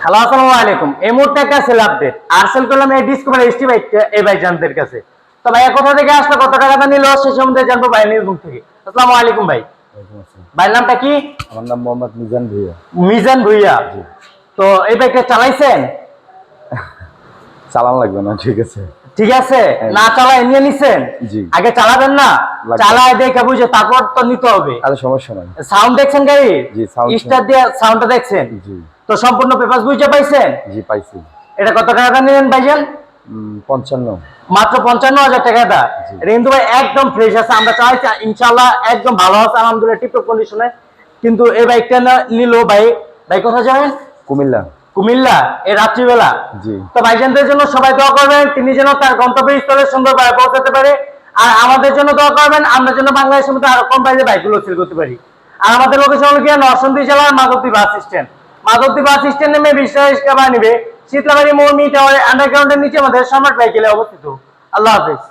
Hello, আসসালামু আলাইকুম। এই মুহূর্তে একটা সেল আপডেট আরসেল করলাম এই ডিসকভার এসটি বাইকটা এই ভাইজানদের কাছে। তো ভাইয়া কোথা থেকে আসলো, কত টাকা নিল, সে সম্বন্ধে জানবো ভাই নিজ মুখ থেকে। আসসালামু আলাইকুম ভাই। ওয়ালাইকুম আসসালাম। ভাইয়ের নামটা কি? আমার নাম মোহাম্মদ মিজান ভুইয়া। মিজান ভুইয়া। জি। তো এই বাইকটা চালাইছেন? চালান লাগবে না, ঠিক আছে। ঠিক আছে, হ্যাঁ। না চালায় নিয়ে নিছেন? জি। আগে চালাবেন না, লাগবে। চালায় দেখে বুঝে তারপর তো নিতে হবে। তাহলে সমস্যা নাই। সাউন্ড দেখছেন গাড়ি? জি, সাউন্ড স্টার দিয়ে সাউন্ডটা দেখছেন? জি তো সম্পূর্ণ পেপারস বুঝে পাইছেন? জি পাইছি। এটা কত টাকা নিলেন ভাইজান? 55। মাত্র 55,000 টাকাটা। জি। এটা কিন্তু ভাই একদম ফ্রেশ আছে, আমরা চালাইছি ইনশাআল্লাহ একদম ভালো আছে, আলহামদুলিল্লাহ টিপটপ কন্ডিশনে। কিন্তু এই বাইকটা নিল ভাই, ভাই কোথায় যাবেন? কুমিল্লা। কুমিল্লা, এই রাত্রিবেলা। জি। তো ভাইজানদের জন্য সবাই দোয়া করবেন, তিনি যেন তার গন্তব্যস্থলে সুন্দরভাবে পৌঁছাতে পারে। আর আমাদের জন্য দোয়া করবেন, আমরা যেন বাংলাদেশের মধ্যে আরো কম প্রাইসে বাইকগুলো সেল করতে পারি। আর আমাদের লোকেশন হলো গিয়ে নরসিংদী জেলার Madhabdi bus stand. Madhabdi bus stand নেমে 20 টাকা নিবে। শীতলাবাড়ি মোড় মিড টাওয়ারের আন্ডারগ্রাউন্ডের নিচে আমাদের সম্রাট বাইকেলে অবস্থিত। আল্লাহ হাফেজ।